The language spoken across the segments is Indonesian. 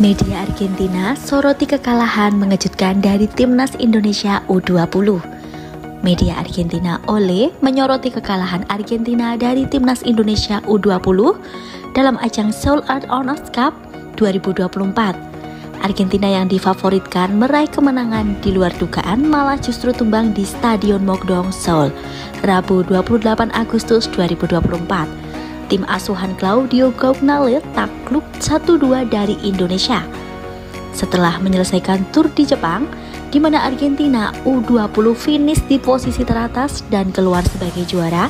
Media Argentina soroti kekalahan mengejutkan dari Timnas Indonesia U20. Media Argentina Ole menyoroti kekalahan Argentina dari Timnas Indonesia U20 dalam ajang Seoul Art Honors Cup 2024. Argentina yang difavoritkan meraih kemenangan di luar dugaan malah justru tumbang di Stadion Mokdong, Seoul, Rabu 28 Agustus 2024. Tim asuhan Claudio Gougnalet takluk 1-2 dari Indonesia. Setelah menyelesaikan tur di Jepang, di mana Argentina U20 finish di posisi teratas dan keluar sebagai juara,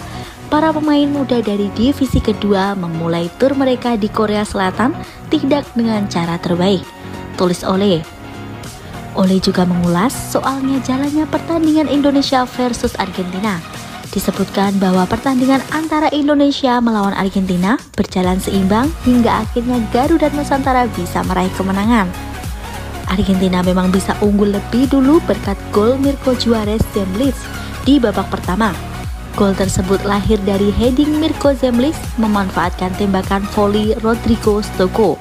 para pemain muda dari divisi kedua memulai tur mereka di Korea Selatan tidak dengan cara terbaik, tulis Ole. Ole juga mengulas soalnya jalannya pertandingan Indonesia versus Argentina. Disebutkan bahwa pertandingan antara Indonesia melawan Argentina berjalan seimbang hingga akhirnya Garuda Nusantara bisa meraih kemenangan. Argentina memang bisa unggul lebih dulu berkat gol Mirko Juarez Zemlitz di babak pertama. Gol tersebut lahir dari heading Mirko Zemlitz memanfaatkan tembakan voli Rodrigo Stoico.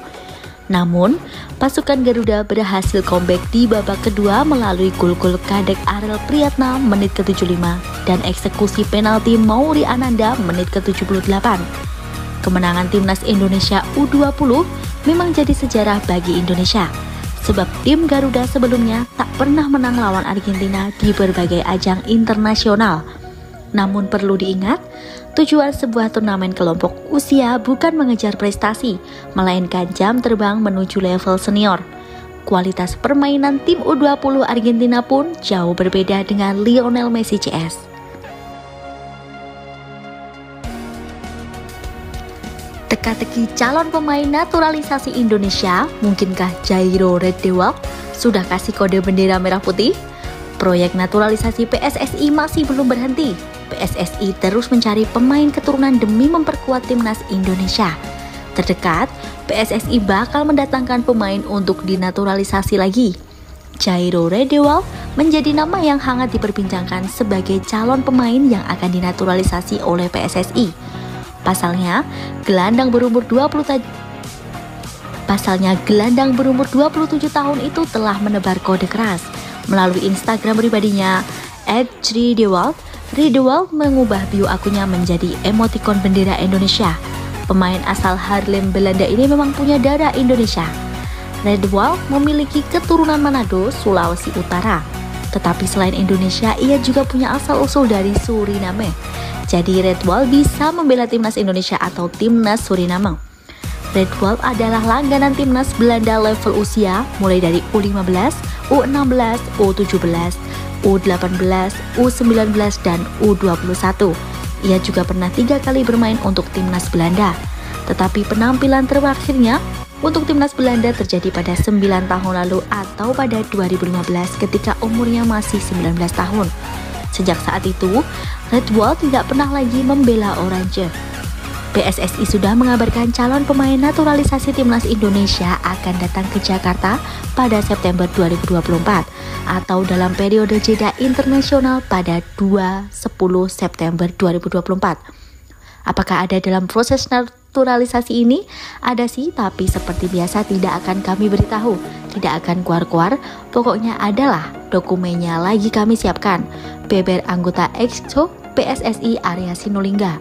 Namun, pasukan Garuda berhasil comeback di babak kedua melalui gol-gol Kadek Arel Priyatna menit ke-75 dan eksekusi penalti Mauri Ananda menit ke-78. Kemenangan Timnas Indonesia U20 memang jadi sejarah bagi Indonesia, sebab tim Garuda sebelumnya tak pernah menang lawan Argentina di berbagai ajang internasional. Namun perlu diingat, tujuan sebuah turnamen kelompok usia bukan mengejar prestasi, melainkan jam terbang menuju level senior. Kualitas permainan tim U20 Argentina pun jauh berbeda dengan Lionel Messi CS. Teka-teki calon pemain naturalisasi Indonesia, mungkinkah Jairo Redewald sudah kasih kode bendera merah putih? Proyek naturalisasi PSSI masih belum berhenti. PSSI terus mencari pemain keturunan demi memperkuat timnas Indonesia. Terdekat, PSSI bakal mendatangkan pemain untuk dinaturalisasi lagi. Jairo Redewald menjadi nama yang hangat diperbincangkan sebagai calon pemain yang akan dinaturalisasi oleh PSSI. Pasalnya, gelandang berumur 27 tahun itu telah menebar kode keras. Melalui Instagram pribadinya @Redewald, Redewald mengubah bio akunnya menjadi emotikon bendera Indonesia. Pemain asal Haarlem, Belanda ini memang punya darah Indonesia. Redewald memiliki keturunan Manado, Sulawesi Utara. Tetapi selain Indonesia, ia juga punya asal-usul dari Suriname. Jadi Redewald bisa membela timnas Indonesia atau timnas Suriname. Redewald adalah langganan timnas Belanda level usia mulai dari U15, U16, U17, U18, U19, dan U21. Ia juga pernah 3 kali bermain untuk timnas Belanda. Tetapi penampilan terakhirnya untuk timnas Belanda terjadi pada 9 tahun lalu atau pada 2015 ketika umurnya masih 19 tahun. Sejak saat itu, Redewald tidak pernah lagi membela Oranje. PSSI sudah mengabarkan calon pemain naturalisasi timnas Indonesia akan datang ke Jakarta pada September 2024 atau dalam periode jeda internasional pada 2-10 September 2024. Apakah ada dalam proses naturalisasi ini? Ada sih, tapi seperti biasa tidak akan kami beritahu, tidak akan keluar-keluar, pokoknya adalah dokumennya lagi kami siapkan. Beber anggota EXCO PSSI Arya Sinulinga.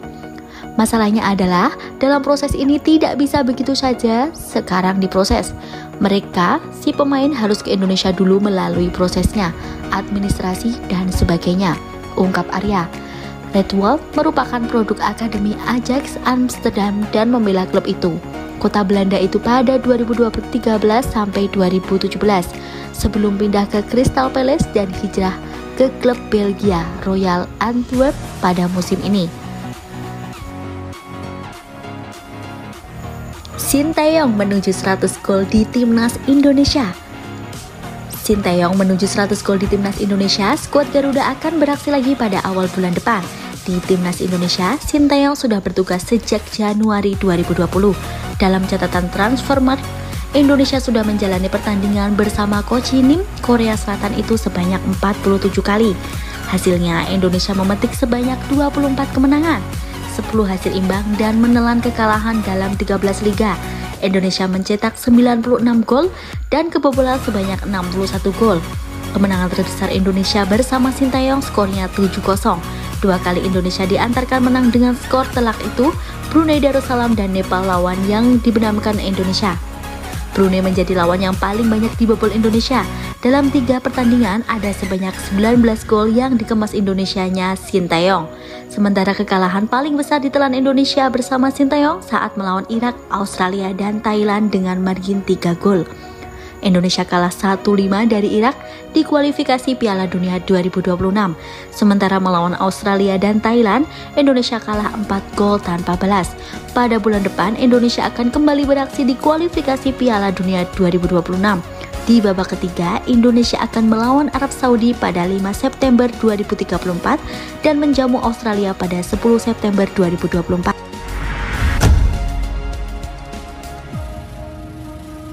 Masalahnya adalah dalam proses ini tidak bisa begitu saja sekarang diproses. Mereka, si pemain harus ke Indonesia dulu melalui prosesnya, administrasi dan sebagainya, ungkap Arya. Redewald merupakan produk Akademi Ajax Amsterdam dan membela klub itu. Kota Belanda itu pada 2013 sampai 2017 sebelum pindah ke Crystal Palace dan hijrah ke klub Belgia Royal Antwerp pada musim ini. Sinteyong menuju 100 gol di Timnas Indonesia. Sinteyong menuju 100 gol di Timnas Indonesia, skuad Garuda akan beraksi lagi pada awal bulan depan. Di Timnas Indonesia, Sinteyong sudah bertugas sejak Januari 2020. Dalam catatan Transfermarkt, Indonesia sudah menjalani pertandingan bersama Coach Nim Korea Selatan itu sebanyak 47 kali. Hasilnya, Indonesia memetik sebanyak 24 kemenangan, 10 hasil imbang dan menelan kekalahan dalam 13 liga. Indonesia mencetak 96 gol dan kebobolan sebanyak 61 gol. Kemenangan terbesar Indonesia bersama Sintayong skornya 7-0. 2 kali Indonesia diantarkan menang dengan skor telak itu Brunei Darussalam dan Nepal lawan yang dibenamkan Indonesia. Brunei menjadi lawan yang paling banyak dibobol Indonesia. Dalam 3 pertandingan ada sebanyak 19 gol yang dikemas Indonesianya Sintayong. Sementara kekalahan paling besar ditelan Indonesia bersama Sintayong saat melawan Irak, Australia, dan Thailand dengan margin 3 gol. Indonesia kalah 1-5 dari Irak di kualifikasi Piala Dunia 2026. Sementara melawan Australia dan Thailand, Indonesia kalah 4 gol tanpa balas. Pada bulan depan, Indonesia akan kembali beraksi di kualifikasi Piala Dunia 2026. Di babak ketiga, Indonesia akan melawan Arab Saudi pada 5 September 2034 dan menjamu Australia pada 10 September 2024.